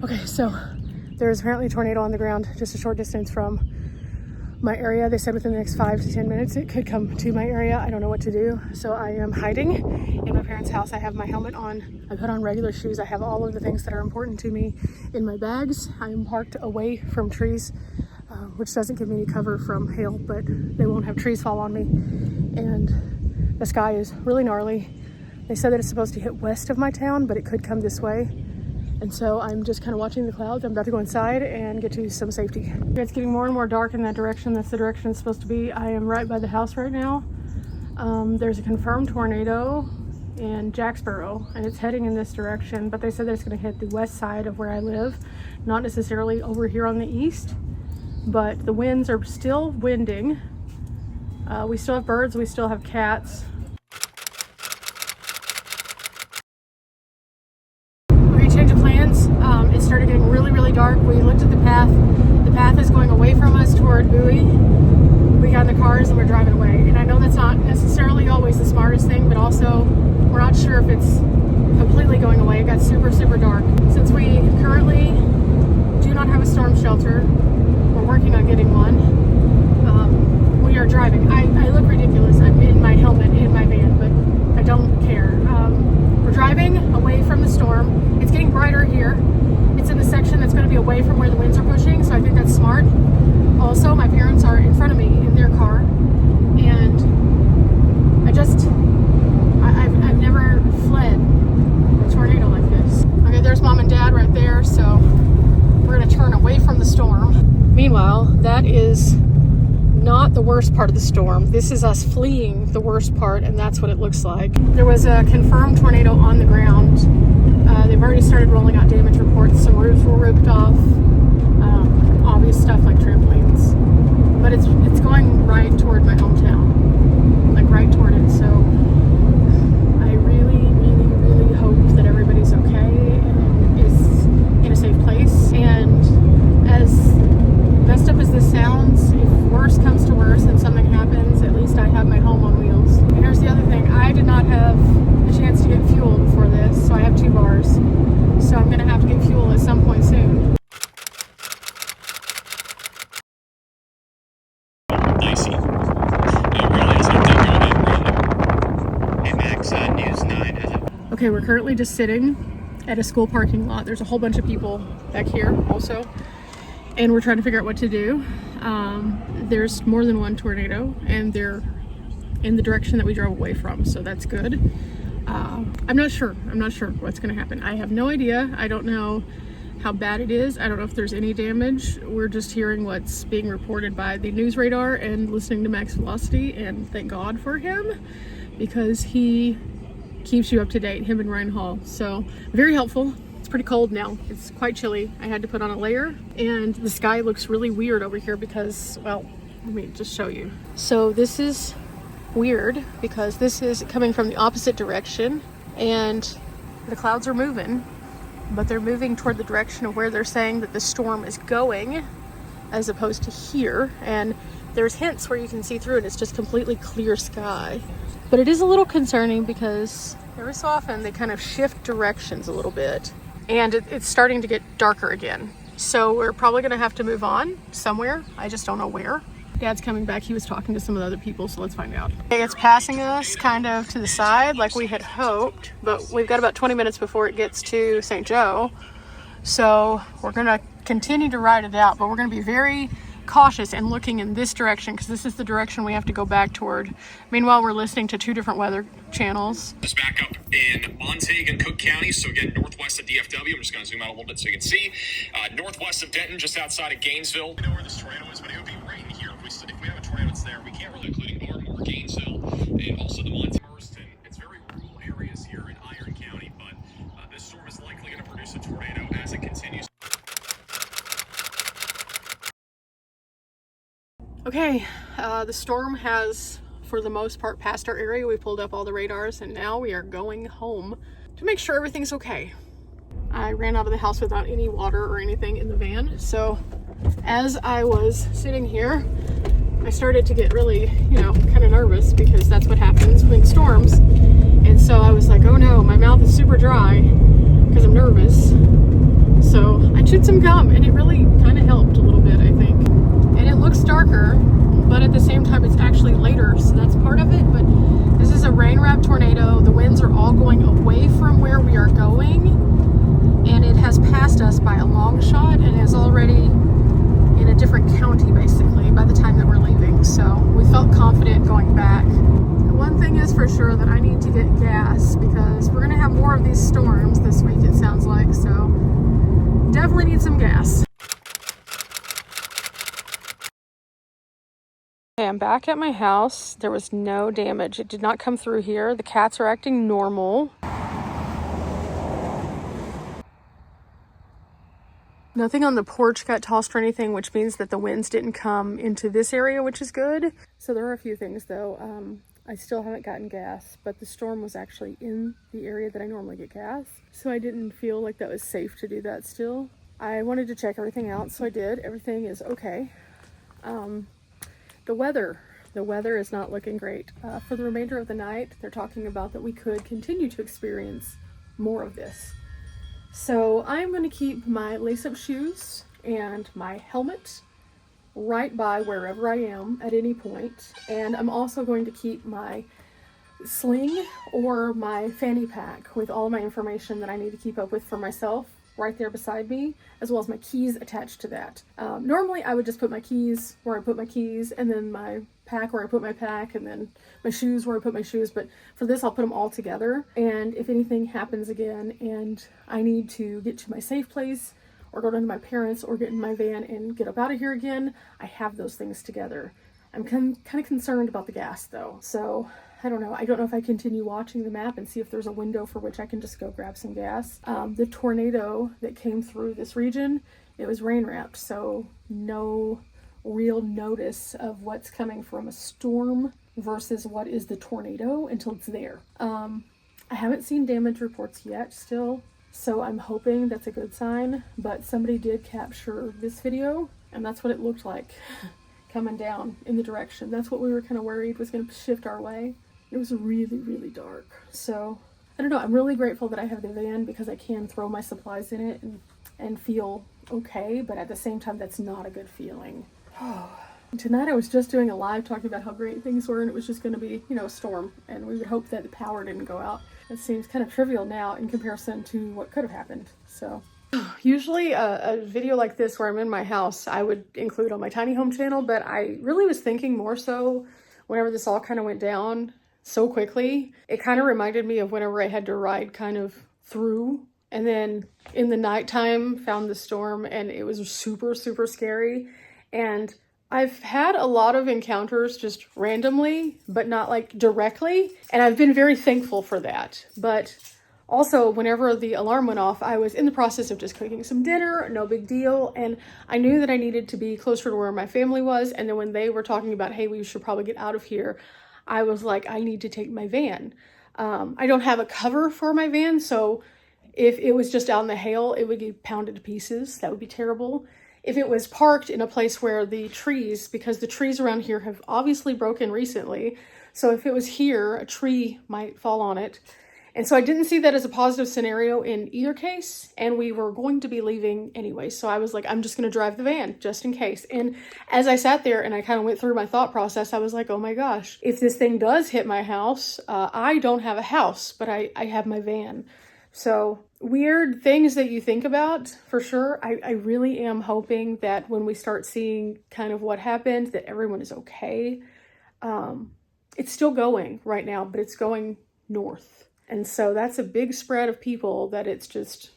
Okay, so there is apparently a tornado on the ground just a short distance from my area. They said within the next 5 to 10 minutes it could come to my area. I don't know what to do, so I am hiding in my parents' house. I have my helmet on. I put on regular shoes. I have all of the things that are important to me in my bags. I am parked away from trees, which doesn't give me any cover from hail, but they won't have trees fall on me. And the sky is really gnarly. They said that it's supposed to hit west of my town, but it could come this way. And so I'm just kind of watching the clouds. I'm about to go inside and get to some safety. It's getting more and more dark in that direction. That's the direction it's supposed to be. I am right by the house right now. There's a confirmed tornado in Jacksboro, and it's heading in this direction, but they said that it's going to hit the west side of where I live, not necessarily over here on the east, but the winds are still winding. We still have birds, we still have cats. It started getting really, really dark. We looked at the path. The path is going away from us toward Bowie. We got in the cars and we're driving away. And I know that's not necessarily always the smartest thing, but also we're not sure if it's completely going away. It got super, super dark. Since we currently do not have a storm shelter, we're working on getting one. We are driving. I look ridiculous. I'm in my helmet in my van, but I don't care. We're driving away from the storm. It's getting brighter here. It's in the section that's going to be away from where the winds are pushing, so I think that's smart. Also, my parents are in front of me in their car, and I've never fled a tornado like this. Okay, there's mom and dad right there, so we're going to turn away from the storm. Meanwhile, that is not the worst part of the storm. This is us fleeing the worst part, and that's what it looks like. There was a confirmed tornado on the ground. They've already started rolling out damage reports. Some roofs were ripped off. Obvious stuff like trampolines. But it's going right toward my hometown. Like right toward it. So I really, really, really hope that everybody's okay and is in a safe place. And as messed up as this sounds, if worse comes to worse and something happens, at least I have my home on wheels. And here's the other thing. I did not have a chance to get fuel before this, so I have 2 bars. So I'm going to have to get fuel at some point soon. Dicey. No, really, something going on. Hey, Max, News 9 has it. Okay, we're currently just sitting at a school parking lot. There's a whole bunch of people back here also, and we're trying to figure out what to do. There's more than one tornado, and they're in the direction that we drove away from, so that's good. I'm not sure what's going to happen. I have no idea. I don't know how bad it is. I don't know if there's any damage. We're just hearing what's being reported by the news radar and listening to Max Velocity, and thank God for him, because he keeps you up to date, him and Ryan Hall. So very helpful. It's pretty cold now. It's quite chilly. I had to put on a layer, and the sky looks really weird over here because, well, let me just show you. So this is weird because this is coming from the opposite direction, and the clouds are moving, but they're moving toward the direction of where they're saying that the storm is going, as opposed to here. And there's hints where you can see through it. It's just completely clear sky. But it is a little concerning because every so often they kind of shift directions a little bit, and it's starting to get darker again. So we're probably going to have to move on somewhere. I just don't know where. Dad's coming back. He was talking to some of the other people, so let's find out. It's passing us kind of to the side like we had hoped, but we've got about 20 minutes before it gets to St. Joe. So we're going to continue to ride it out, but we're going to be very cautious and looking in this direction because this is the direction we have to go back toward. Meanwhile, we're listening to 2 different weather channels. Just back up in Montague and Cook County, so again, northwest of DFW. I'm just going to zoom out a little bit so you can see. Northwest of Denton, just outside of Gainesville. I know where this tornado is, but it would be right in here. If we have a tornado that's there, we can't really, including Ardmore, Gainesville, and also the Montague. It's very rural areas here in Iron County, but this storm is likely going to produce a tornado as it continues. Okay, the storm has, for the most part, passed our area. We pulled up all the radars, and now we are going home to make sure everything's okay. I ran out of the house without any water or anything in the van, so as I was sitting here, I started to get really, kind of nervous because that's what happens with storms. And so I was like, oh no, my mouth is super dry because I'm nervous. So I need some gum, and it really kind of helped a little bit, I think. And it looks darker, but at the same time it's actually later, so that's part of it. But this is a rain-wrapped tornado. The winds are all going away from where we are going, and it has passed us by a long shot and is already in a different county basically by the time that we're leaving. So we felt confident going back. One thing is for sure that I need to get gas because we're gonna have more of these storms this week, it sounds like, so definitely need some gas. Okay, I'm back at my house. There was no damage. It did not come through here. The cats are acting normal. Nothing on the porch got tossed or anything, which means that the winds didn't come into this area, which is good. So there are a few things though. I still haven't gotten gas, but the storm was actually in the area that I normally get gas. So I didn't feel like that was safe to do that still. I wanted to check everything out, so I did. Everything is okay. The weather is not looking great. For the remainder of the night, they're talking about that we could continue to experience more of this. So I'm going to keep my lace-up shoes and my helmet right by wherever I am at any point. And I'm also going to keep my sling or my fanny pack with all my information that I need to keep up with for myself right there beside me, as well as my keys attached to that. Normally I would just put my keys where I put my keys, and then my pack where I put my pack, and then my shoes where I put my shoes, but for this I'll put them all together. And if anything happens again and I need to get to my safe place or go down to my parents or get in my van and get up out of here again, I have those things together. I'm kind of concerned about the gas though, so I don't know. I don't know if I continue watching the map and see if there's a window for which I can just go grab some gas. The tornado that came through this region, it was rain wrapped, so no real notice of what's coming from a storm versus what is the tornado until it's there. I haven't seen damage reports yet still, so I'm hoping that's a good sign, but somebody did capture this video and that's what it looked like coming down in the direction. That's what we were kind of worried was going to shift our way. It was really, really dark. So I don't know. I'm really grateful that I have the van because I can throw my supplies in it and feel okay. But at the same time, that's not a good feeling. Tonight I was just doing a live talking about how great things were, and it was just going to be, a storm. And we would hope that the power didn't go out. It seems kind of trivial now in comparison to what could have happened. So usually a video like this where I'm in my house, I would include on my tiny home channel. But I really was thinking more so whenever this all kind of went down so quickly, it kind of reminded me of whenever I had to ride kind of through and then in the nighttime found the storm, and it was super, super scary. And I've had a lot of encounters just randomly, but not like directly. And I've been very thankful for that. But also, whenever the alarm went off, I was in the process of just cooking some dinner, no big deal. And I knew that I needed to be closer to where my family was. And then when they were talking about, hey, we should probably get out of here, I was like, I need to take my van. I don't have a cover for my van, so if it was just out in the hail, it would get pounded to pieces. That would be terrible. If it was parked in a place where the trees, because the trees around here have obviously broken recently, so if it was here, a tree might fall on it. And so I didn't see that as a positive scenario in either case, and we were going to be leaving anyway. So I was like, I'm just going to drive the van just in case. And as I sat there and I kind of went through my thought process, I was like, oh my gosh, if this thing does hit my house, I don't have a house, but I have my van. So weird things that you think about for sure. I really am hoping that when we start seeing kind of what happened, that everyone is okay. It's still going right now, but it's going north. And so that's a big spread of people that it's just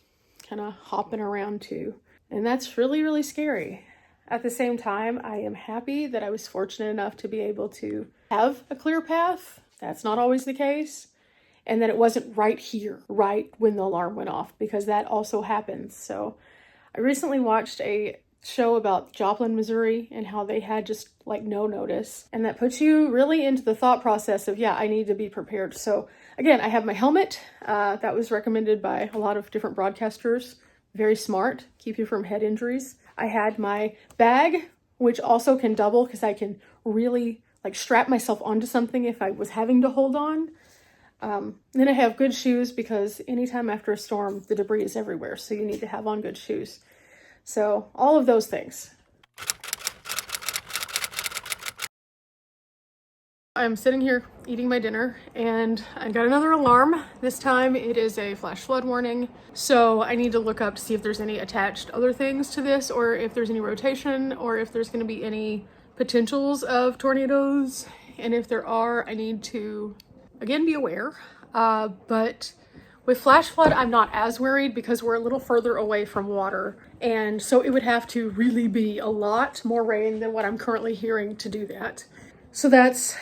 kind of hopping around to. And that's really, really scary. At the same time, I am happy that I was fortunate enough to be able to have a clear path. That's not always the case. And that it wasn't right here, right when the alarm went off, because that also happens. So I recently watched a show about Joplin, Missouri, and how they had just like no notice. And that puts you really into the thought process of, yeah, I need to be prepared. So again, I have my helmet. That was recommended by a lot of different broadcasters. Very smart, keep you from head injuries. I had my bag, which also can double because I can really like strap myself onto something if I was having to hold on. Then I have good shoes because anytime after a storm, the debris is everywhere. So you need to have on good shoes. So all of those things. I'm sitting here eating my dinner and I got another alarm. This time it is a flash flood warning. So I need to look up to see if there's any attached other things to this, or if there's any rotation, or if there's going to be any potentials of tornadoes. And if there are, I need to again be aware. But with flash flood, I'm not as worried because we're a little further away from water. And so it would have to really be a lot more rain than what I'm currently hearing to do that. So that's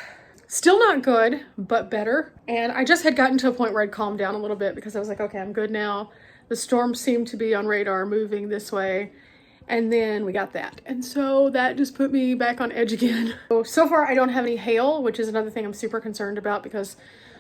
still not good, but better. And I just had gotten to a point where I'd calmed down a little bit because I was like, okay, I'm good now. The storm seemed to be on radar moving this way. And then we got that. And so that just put me back on edge again. So far I don't have any hail, which is another thing I'm super concerned about because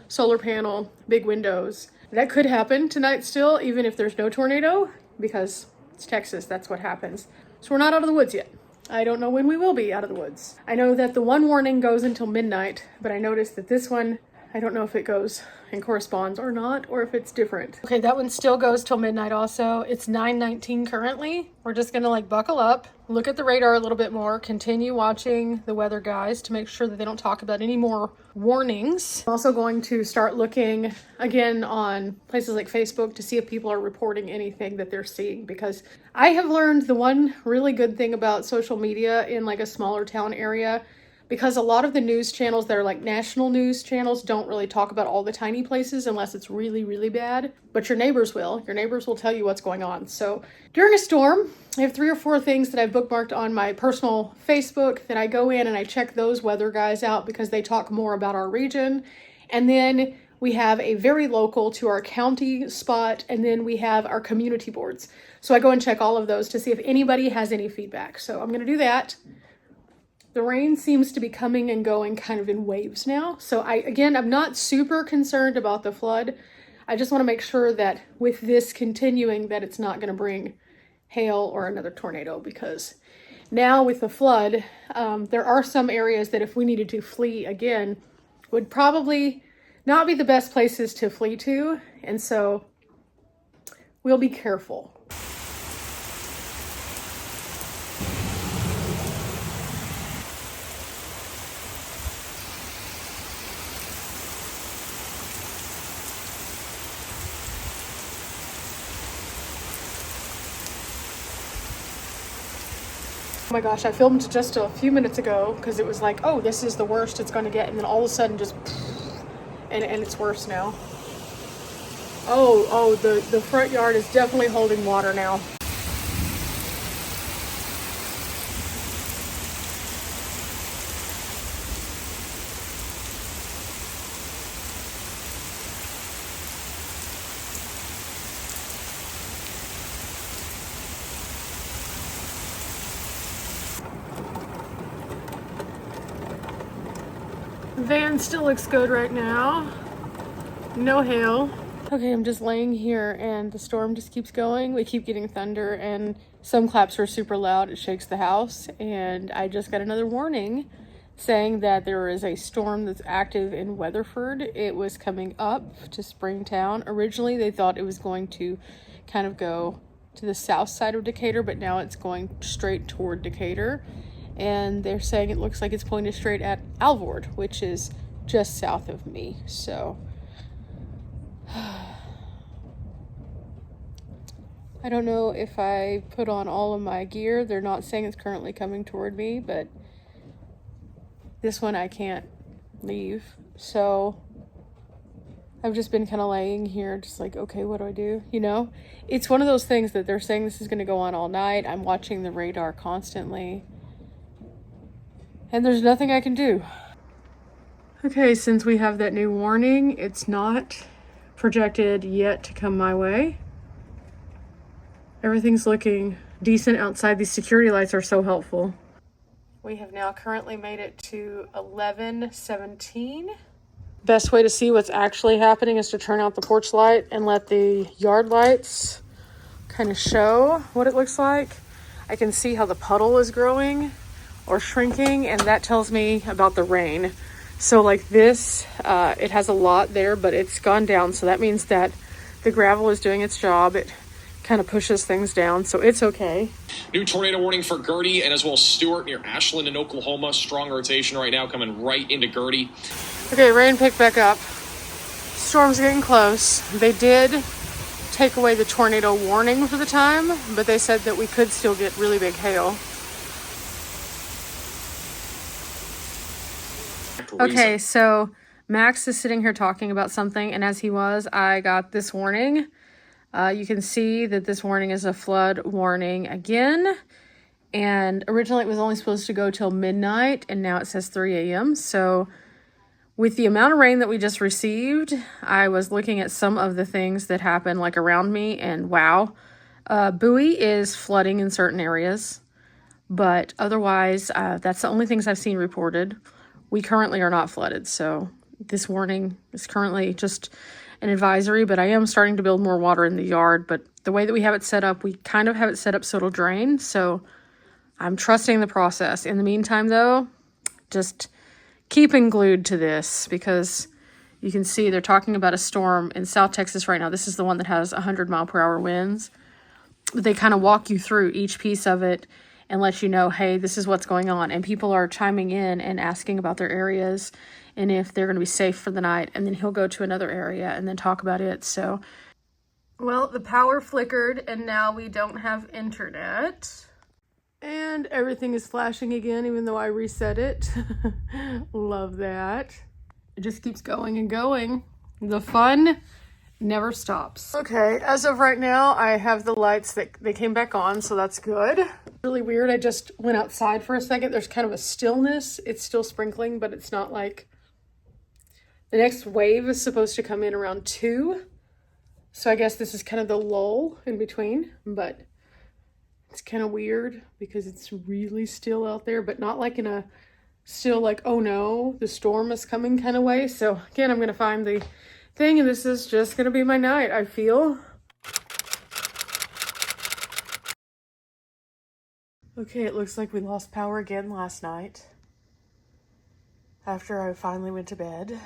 solar panel, big windows. That could happen tonight still, even if there's no tornado, because it's Texas, that's what happens. So we're not out of the woods yet. I don't know when we will be out of the woods. I know that the one warning goes until midnight, but I noticed that this one, I don't know if it goes and corresponds or not, or if it's different. Okay, that one still goes till midnight also. It's 9:19 currently. We're just gonna like buckle up, look at the radar a little bit more, continue watching the weather guys to make sure that they don't talk about any more warnings. I'm also going to start looking again on places like Facebook to see if people are reporting anything that they're seeing, because I have learned the one really good thing about social media in like a smaller town area, because a lot of the news channels that are like national news channels don't really talk about all the tiny places unless it's really, really bad. But your neighbors will. Your neighbors will tell you what's going on. So during a storm, I have 3 or 4 things that I've bookmarked on my personal Facebook that I go in and I check those weather guys out because they talk more about our region. And then we have a very local to our county spot, and then we have our community boards. So I go and check all of those to see if anybody has any feedback. So I'm going to do that. The rain seems to be coming and going kind of in waves now. So I'm not super concerned about the flood. I just want to make sure that with this continuing that it's not going to bring hail or another tornado, because now with the flood, there are some areas that if we needed to flee again would probably not be the best places to flee to. And so we'll be careful. Oh my gosh, I filmed just a few minutes ago because it was like, oh, this is the worst it's going to get. And then all of a sudden just, and it's worse now. Oh, the front yard is definitely holding water now. Van still looks good right now. No hail. Okay, I'm just laying here and the storm just keeps going. We keep getting thunder and some claps are super loud. It shakes the house. And I just got another warning saying that there is a storm that's active in Weatherford. It was coming up to Springtown. Originally, they thought it was going to kind of go to the south side of Decatur, but now it's going straight toward Decatur. And they're saying it looks like it's pointed straight at Alvord, which is just south of me. So I don't know if I put on all of my gear. They're not saying it's currently coming toward me, but this one I can't leave. So I've just been kind of laying here just like, okay, what do I do? You know, it's one of those things that they're saying this is going to go on all night. I'm watching the radar constantly. And there's nothing I can do. Okay, since we have that new warning, it's not projected yet to come my way. Everything's looking decent outside. These security lights are so helpful. We have now currently made it to 11:17. Best way to see what's actually happening is to turn out the porch light and let the yard lights kind of show what it looks like. I can see how the puddle is growing or shrinking, and that tells me about the rain. So like this, it has a lot there, but it's gone down. So that means that the gravel is doing its job. It kind of pushes things down, so it's okay. New tornado warning for Gertie and as well as Stewart near Ashland in Oklahoma. Strong rotation right now coming right into Gertie. Okay, rain picked back up. Storm's getting close. They did take away the tornado warning for the time, but they said that we could still get really big hail. Okay, so Max is sitting here talking about something, and as he was, I got this warning. You can see that this warning is a flood warning again, and originally it was only supposed to go till midnight, and now it says 3 a.m. So with the amount of rain that we just received, I was looking at some of the things that happen like around me, and wow, Bowie is flooding in certain areas, but otherwise, that's the only things I've seen reported. We currently are not flooded, so this warning is currently just an advisory, but I am starting to build more water in the yard. But the way that we have it set up, we kind of have it set up so it'll drain, so I'm trusting the process. In the meantime, though, just keeping glued to this, because you can see they're talking about a storm in South Texas right now. This is the one that has 100-mile-per-hour winds. They kind of walk you through each piece of it and let you know, hey, this is what's going on. And people are chiming in and asking about their areas and if they're going to be safe for the night. And then he'll go to another area and then talk about it. So, well, the power flickered and now we don't have internet. And everything is flashing again, even though I reset it. Love that. It just keeps going and going. The fun never stops. Okay, as of right now, I have the lights that they came back on, so that's good. Really weird, I just went outside for a second. There's kind of a stillness. It's still sprinkling, but it's not like... The next wave is supposed to come in around 2. So I guess this is kind of the lull in between, but it's kind of weird because it's really still out there, but not like in a still like, oh no, the storm is coming kind of way. So again, I'm going to find the thing, and this is just going to be my night, I feel. Okay, it looks like we lost power again last night after I finally went to bed.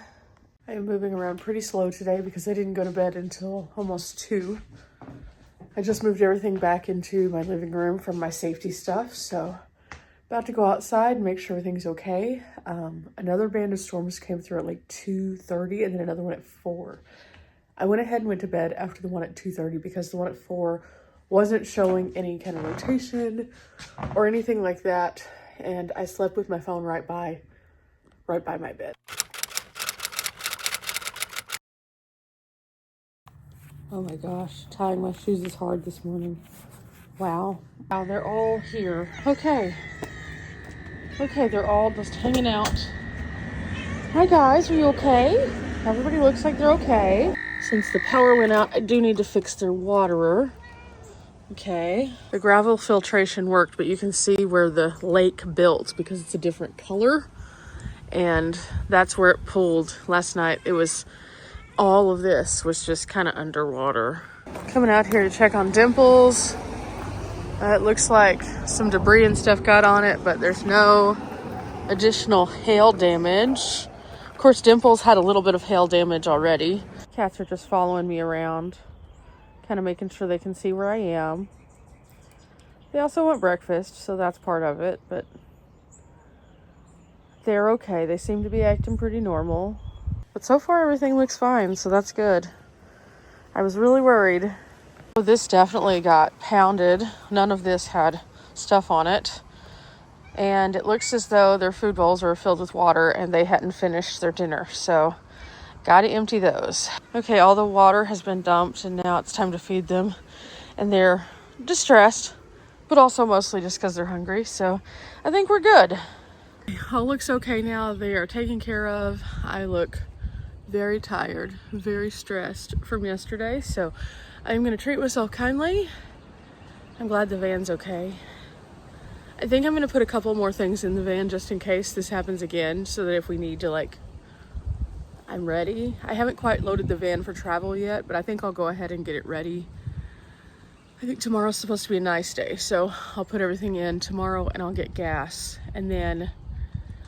I am moving around pretty slow today because I didn't go to bed until almost 2. I just moved everything back into my living room from my safety stuff, so about to go outside and make sure everything's okay. Another band of storms came through at like 2:30 and then another one at 4. I went ahead and went to bed after the one at 2:30 because the one at 4 wasn't showing any kind of rotation or anything like that, and I slept with my phone right by my bed. Oh my gosh, tying my shoes is hard this morning. Wow, they're all here. Okay, they're all just hanging out. Hi guys, are you okay? Everybody looks like they're okay. Since the power went out, I do need to fix their waterer. Okay, the gravel filtration worked, but you can see where the lake built because it's a different color. And that's where it pulled last night. It was, all of this was just kind of underwater. Coming out here to check on Dimples. It looks like some debris and stuff got on it, but there's no additional hail damage. Of course, Dimples had a little bit of hail damage already. Cats are just following me around, kind of making sure they can see where I am. They also want breakfast, so that's part of it, but they're okay. They seem to be acting pretty normal. But so far, everything looks fine, so that's good. I was really worried. This definitely got pounded. None of this had stuff on it. And it looks as though their food bowls are filled with water and they hadn't finished their dinner. So, gotta empty those. Okay, all the water has been dumped and now it's time to feed them. And they're distressed, but also mostly just because they're hungry. So, I think we're good. All looks okay now. They are taken care of. I look very tired, very stressed from yesterday, so I'm going to treat myself kindly. I'm glad the van's okay. I think I'm going to put a couple more things in the van just in case this happens again, so that if we need to, like, I'm ready. I haven't quite loaded the van for travel yet, but I think I'll go ahead and get it ready. I think tomorrow's supposed to be a nice day, so I'll put everything in tomorrow and I'll get gas, and then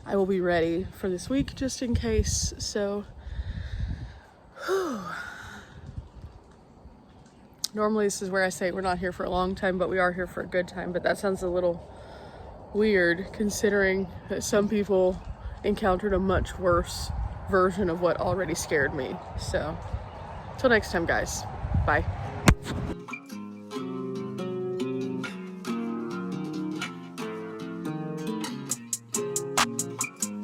I will be ready for this week just in case. So Normally this is where I say we're not here for a long time, but we are here for a good time. But that sounds a little weird considering that some people encountered a much worse version of what already scared me. So, till next time, guys. Bye.